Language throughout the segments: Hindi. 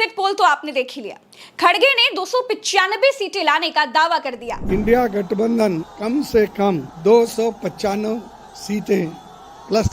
एग्जिट पोल तो आपने देख ही लिया। खड़गे ने 295 सीटें लाने का दावा कर दिया। इंडिया गठबंधन कम से कम 295 सीटें प्लस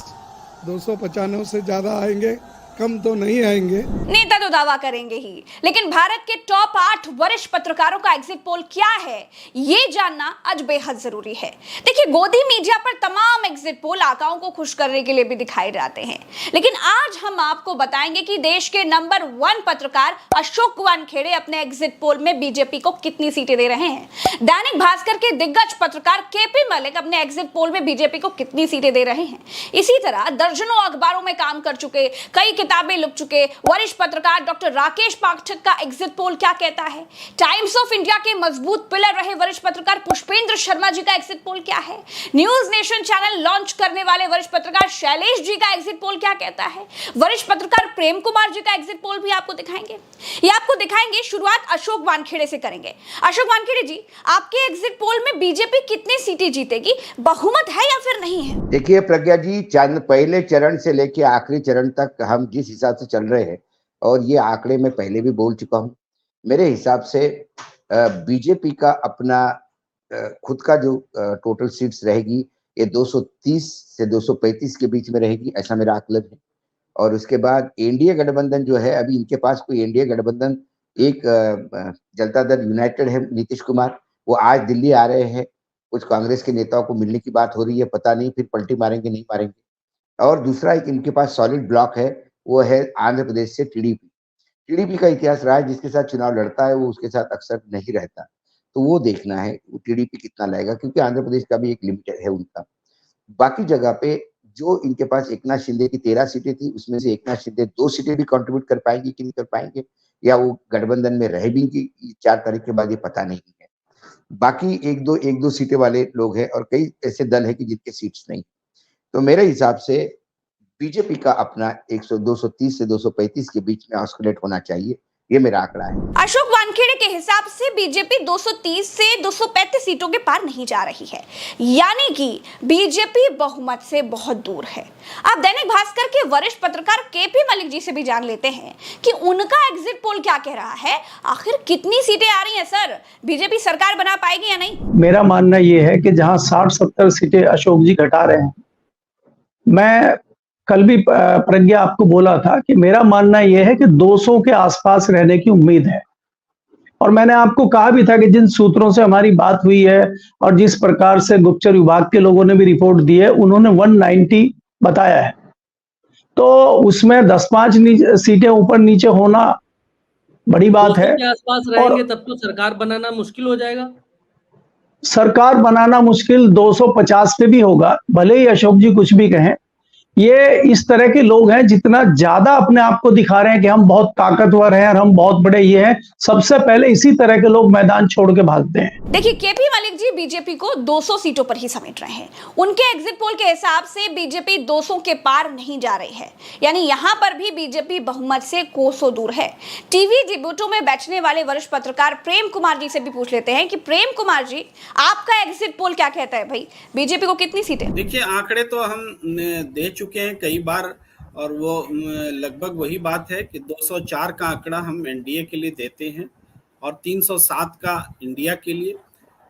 295 से ज्यादा आएंगे, कम तो नहीं आएंगे। नेता तो दावा करेंगे ही, लेकिन भारत के टॉप 8 वरिष्ठ पत्रकारों का एग्जिट पोल क्या है, ये जानना आज बेहद जरूरी है। देखिए, गोदी मीडिया पर तमाम एग्जिट पोल आकाओं को खुश करने के लिए भी दिखाए जाते हैं, लेकिन आज हम आपको बताएंगे कि देश के नंबर 1 पत्रकार अशोक वानखेड़े अपने एग्जिट पोल में बीजेपी को कितनी सीटें दे रहे हैं। दैनिक भास्कर के दिग्गज पत्रकार केपी मलिक अपने एग्जिट पोल में बीजेपी को कितनी सीटें दे रहे हैं। इसी तरह दर्जनों अखबारों में काम कर चुके, कई किताबें लिख चुके वरिष्ठ पत्रकार डॉक्टर राकेश पाठक का एग्जिट पोल क्या कहता है। टाइम्स ऑफ इंडिया के मजबूत पिलर रहे वरिष्ठ पत्रकार पुष्पेंद्र शर्मा जी का एग्जिट पोल क्या है। न्यूज नेशन चैनल लॉन्च करने वाले वरिष्ठ पत्रकार शैलेश जी का एग्जिट पोल क्या कहता है। वरिष्ठ पत्रकार प्रेम कुमार जी का एग्जिट पोल भी आपको दिखाएंगे। ये आपको दिखाएंगे। शुरुआत अशोक वानखेड़े से करेंगे। अशोक वानखेड़े जी, आपके एग्जिट पोल में बीजेपी कितनी सीटें जीतेगी, बहुमत है या फिर नहीं है? देखिए प्रज्ञा जी, पहले चरण से लेके आखिरी चरण तक हम जिस हिसाब से चल रहे हैं, और ये आंकड़े मैं पहले भी बोल चुका हूं, मेरे हिसाब से बीजेपी का अपना खुद का जो टोटल सीट्स रहेगी ये 230 से 235 के बीच में रहेगी, ऐसा मेरा आकलन है। और उसके बाद एनडीए गठबंधन जो है, अभी इनके पास कोई एनडीए गठबंधन, एक जनता दल यूनाइटेड है, नीतीश कुमार, वो आज दिल्ली आ रहे हैं, कुछ कांग्रेस के नेताओं को मिलने की बात हो रही है, पता नहीं फिर पलटी मारेंगे नहीं मारेंगे। और दूसरा एक इनके पास सॉलिड ब्लॉक है, वो है आंध्र प्रदेश से टीडीपी। टीडीपी का इतिहास रहा है, जिसके साथ चुनाव लड़ता है वो उसके साथ अक्सर नहीं रहता, तो वो देखना है वो टीडीपी कितना लाएगा, क्योंकि आंध्र प्रदेश का भी एक लिमिट है उनका। बाकी जगह पे जो इनके पास एकनाथ शिंदे की 13 सीटें थी, उसमें से एकनाथ शिंदे 2 सीटें भी कंट्रीब्यूट कर पाएंगे कि नहीं कर पाएंगे, या वो गठबंधन में रह भी कि 4 तारीख के बाद, ये पता नहीं है। बाकी एक दो सीटें वाले लोग हैं, और कई ऐसे दल है कि जिनके सीट्स नहीं। तो मेरे हिसाब से बीजेपी का अपना 230 से 235 के बीच में ऑस्कुलेट होना चाहिए, ये मेरा आंकड़ा है। अशोक वानखेड़े के हिसाब से बीजेपी 230 से 235 सीटों के पार नहीं जा रही है, यानी कि बीजेपी बहुमत से बहुत दूर है। आप दैनिक भास्कर के वरिष्ठ पत्रकार केपी मलिक जी से भी जान लेते हैं कि उनका एग्जिट पोल क्या कह रहा है। आखिर कितनी सीटें आ रही हैं सर, बीजेपी सरकार बना पाएगी या नहीं? मेरा मानना यह है कि जहां 60-70 सीटें अशोक जी घटा रहे हैं, मैं कल भी प्रज्ञा आपको बोला था कि मेरा मानना यह है कि 200 के आसपास रहने की उम्मीद है। और मैंने आपको कहा भी था कि जिन सूत्रों से हमारी बात हुई है और जिस प्रकार से गुप्तचर विभाग के लोगों ने भी रिपोर्ट दी है, उन्होंने 190 बताया है, तो उसमें 10-5 सीटें ऊपर नीचे होना बड़ी बात है। के आसपास रहेंगे तब तो सरकार बनाना मुश्किल हो जाएगा। सरकार बनाना मुश्किल 250 पे भी होगा, भले ही अशोक जी कुछ भी कहें। ये इस तरह के लोग हैं, जितना ज्यादा अपने आप को दिखा रहे हैं कि हम बहुत ताकतवर हैं और हम बहुत बड़े ये हैं, सबसे पहले इसी तरह के लोग मैदान छोड़ के भागते हैं। देखिए, केपी मलिक जी बीजेपी को 200 सीटों पर ही समेट रहे हैं। उनके एग्जिट पोल के हिसाब से बीजेपी 200 के पार नहीं जा रही है, यानी यहां पर भी बीजेपी बहुमत से कोसों दूर है। टीवी डिबेटों में बैठने वाले वरिष्ठ पत्रकार प्रेम कुमार जी से भी पूछ लेते हैं कि प्रेम कुमार जी, आपका एग्जिट पोल क्या कहता है भाई, बीजेपी को कितनी सीटें? देखिए, आंकड़े तो हम दे चुके हैं कई बार, और वो लगभग वही बात है कि 204 का आंकड़ा हम एनडीए के लिए देते हैं और 307 का इंडिया के लिए।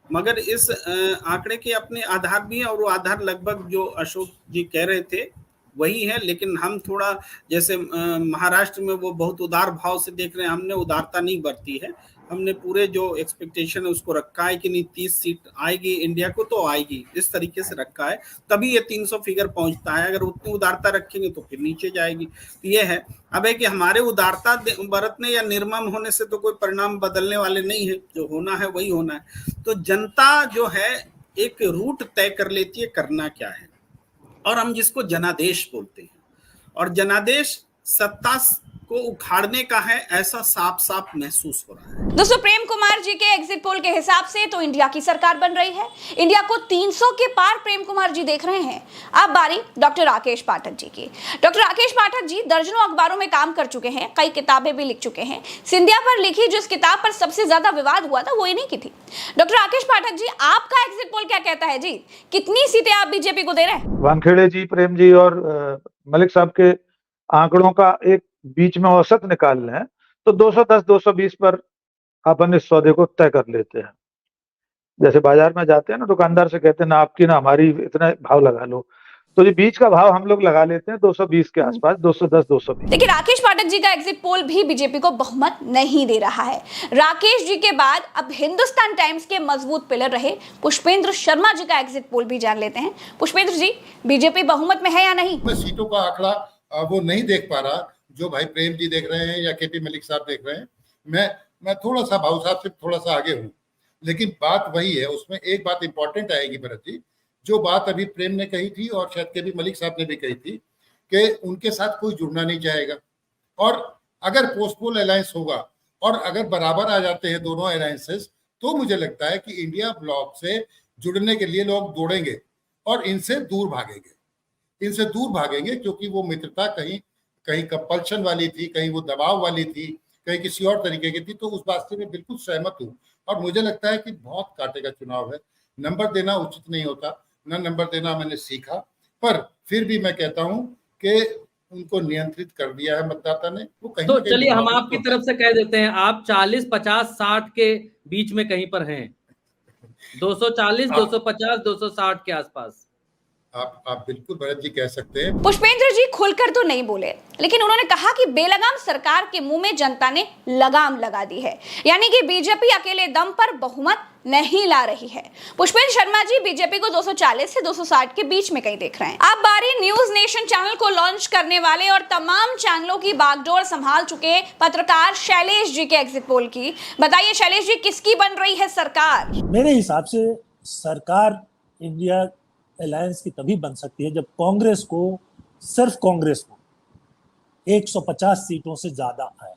मगर इस आंकड़े के अपने आधार भी हैं, और वो आधार लगभग जो अशोक जी कह रहे थे वही है, लेकिन हम थोड़ा, जैसे महाराष्ट्र में वो बहुत उदार भाव से देख रहे हैं, हमने उदारता नहीं बरती है। हमने पूरे जो एक्सपेक्टेशन है उसको रखा है कि नहीं 30 सीट आएगी इंडिया को तो आएगी, इस तरीके से रखा है, तभी ये 300 फिगर पहुंचता है। अगर उतनी उदारता रखेंगे तो फिर नीचे जाएगी। तो ये है, अब है कि हमारे उदारता बरतने या निर्मम होने से तो कोई परिणाम बदलने वाले नहीं है, जो होना है वही होना है। तो जनता जो है एक रूट तय कर लेती है करना क्या है, और हम जिसको जनादेश बोलते हैं, और जनादेश सत्ता को उखाड़ने का है, ऐसा साफ साफ महसूस हो रहा है। दोस्तों, प्रेम कुमार जी के एग्जिट पोल के हिसाब से तो इंडिया की सरकार बन रही है। इंडिया को 300 के पार प्रेम कुमार जी देख रहे हैं। अब बारी डॉक्टर राकेश पाठक जी की। डॉक्टर राकेश पाठक जी दर्जनों अखबारों में काम कर चुके हैं, कई किताबें भी लिख चुके हैं। सिंधिया पर लिखी जिस किताब पर सबसे ज्यादा विवाद हुआ था वो इन्हीं की थी। डॉक्टर राकेश पाठक जी, आपका एग्जिट पोल क्या कहता है जी, कितनी सीटें आप बीजेपी को दे रहे हैं? वानखेड़े जी, प्रेम जी और मलिक साहब के आंकड़ों का एक बीच में औसत निकाल लें तो 210 220 पर अपन इस सौदे को तय कर लेते हैं। जैसे बाजार में जाते हैं ना, दुकानदार से कहते हैं ना आपकी ना हमारी, इतना भाव लगा लो, तो ये बीच का भाव हम लोग लगा लेते हैं 220 के आसपास, 210 220। देखिए, राकेश पाठक जी का एग्जिट पोल भी बीजेपी को बहुमत नहीं दे रहा है। राकेश जी के बाद अब हिंदुस्तान टाइम्स के मजबूत पिलर रहे पुष्पेंद्र शर्मा जी का एग्जिट पोल भी जान लेते हैं। पुष्पेंद्र जी, बीजेपी बहुमत में है या नहीं? मैं सीटों का आंकड़ा वो नहीं देख पा रहा जो भाई प्रेम जी देख रहे हैं या केपी मलिक साहब देख रहे हैं। मैं थोड़ा सा भाऊ साहब से थोड़ा सा आगे हूँ, लेकिन बात वही है। उसमें एक बात इंपॉर्टेंट आएगी भरत जी, जो बात अभी प्रेम ने कही थी और शायद केपी मलिक साहब ने भी कही थी कि उनके साथ कोई जुड़ना नहीं चाहेगा, और अगर पोस्टपोल अलायंस होगा और अगर बराबर आ जाते हैं दोनों अलायंसेस, तो मुझे लगता है कि इंडिया ब्लॉक से जुड़ने के लिए लोग दौड़ेंगे और इनसे दूर भागेंगे, क्योंकि वो मित्रता कहीं कहीं कंपल्शन वाली थी, कहीं वो दबाव वाली थी, कहीं किसी और तरीके की थी। तो उस बात से मैं बिल्कुल सहमत हूँ, और मुझे लगता है कि बहुत कांटे का चुनाव है। नंबर देना उचित नहीं होता, न नंबर देना मैंने सीखा, पर फिर भी मैं कहता हूं कि उनको नियंत्रित कर दिया है मतदाता ने। वो कहीं तो चलिए हम आपकी तरफ से कह देते हैं, आप 40 50 60 के बीच में कहीं पर हैं, 240 250 260 के आसपास। आप बिल्कुल भरत जी कह सकते हैं। पुष्पेंद्र जी खुलकर तो नहीं बोले, लेकिन उन्होंने कहा कि बेलगाम सरकार के मुंह में जनता ने लगाम लगा दी है, यानी कि बीजेपी अकेले दम पर बहुमत नहीं ला रही है। पुष्पेंद्र शर्मा जी बीजेपी को 240 से 260 के बीच में कहीं देख रहे हैं। अब बारी न्यूज नेशन चैनल को लॉन्च करने वाले और तमाम चैनलों की बागडोर संभाल चुके पत्रकार शैलेश जी के एग्जिट पोल की। बताइए शैलेश जी, किसकी बन रही है सरकार? मेरे हिसाब से सरकार इंडिया अलायंस की तभी बन सकती है जब कांग्रेस को, सिर्फ कांग्रेस को 150 सीटों से ज्यादा आए।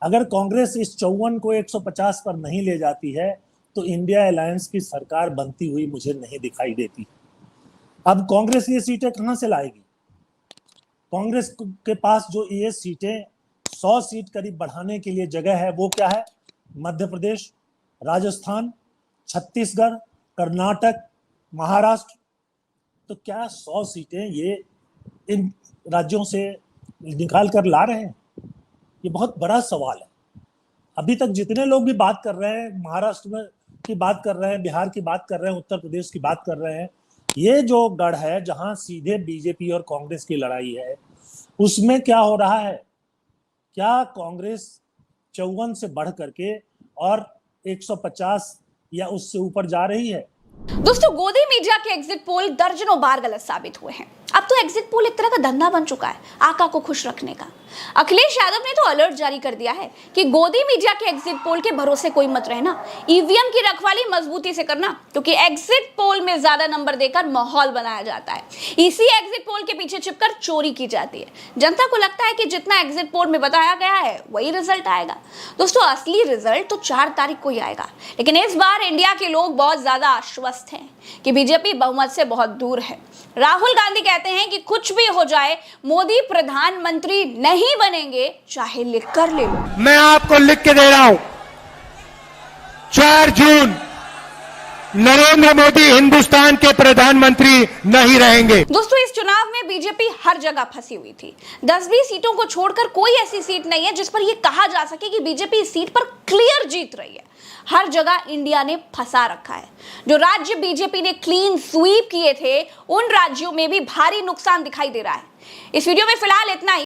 अगर कांग्रेस इस 54 को 150 पर नहीं ले जाती है तो इंडिया अलायंस की सरकार बनती हुई मुझे नहीं दिखाई देती। अब कांग्रेस ये सीटें कहां से लाएगी? कांग्रेस के पास जो ये सीटें 100 सीट करीब बढ़ाने के लिए जगह है, वो क्या है? मध्य प्रदेश, राजस्थान, छत्तीसगढ़, कर्नाटक, महाराष्ट्र। तो क्या 100 सीटें ये इन राज्यों से निकाल कर ला रहे हैं? ये बहुत बड़ा सवाल है। अभी तक जितने लोग भी बात कर रहे हैं, महाराष्ट्र में की बात कर रहे हैं, बिहार की बात कर रहे हैं, उत्तर प्रदेश की बात कर रहे हैं, ये जो गढ़ है जहां सीधे बीजेपी और कांग्रेस की लड़ाई है, उसमें क्या हो रहा है? क्या कांग्रेस 54 से बढ़ करके और 150 या उससे ऊपर जा रही है? दोस्तों, गोदी मीडिया के एग्जिट पोल दर्जनों बार गलत साबित हुए हैं। अब तो एग्जिट पोल एक तरह का धंधा बन चुका है आका को खुश रखने का। अखिलेश यादव ने तो अलर्ट जारी कर दिया है कि गोदी मीडिया के एग्जिट पोल के भरोसे कोई मत रहना, ईवीएम की रखवाली मजबूती से करना, क्योंकि एग्जिट पोल में ज्यादा नंबर देकर माहौल बनाया जाता है। इसी एग्जिट पोल के पीछे छिपकर चोरी की जाती है। जनता को लगता है कि जितना एग्जिट पोल में बताया गया है वही रिजल्ट आएगा। दोस्तों, असली रिजल्ट तो 4 तारीख को ही आएगा, लेकिन इस बार इंडिया के लोग बहुत ज्यादा आश्वस्त हैं कि बीजेपी बहुमत से बहुत दूर है। राहुल गांधी कहते हैं कि कुछ भी हो जाए, मोदी प्रधानमंत्री नहीं बनेंगे, चाहे लिख कर ले लो। मैं आपको लिख के दे रहा हूं, 4 जून नरेंद्र मोदी हिंदुस्तान के प्रधानमंत्री नहीं रहेंगे। दोस्तों, इस चुनाव में बीजेपी हर जगह फंसी हुई थी। 10-20 सीटों को छोड़कर कोई ऐसी सीट नहीं है जिस पर यह कहा जा सके कि बीजेपी इस सीट पर क्लियर जीत रही है। हर जगह इंडिया ने फंसा रखा है। जो राज्य बीजेपी ने क्लीन स्वीप किए थे, उन राज्यों में भी भारी नुकसान दिखाई दे रहा है। इस वीडियो में फिलहाल इतना ही।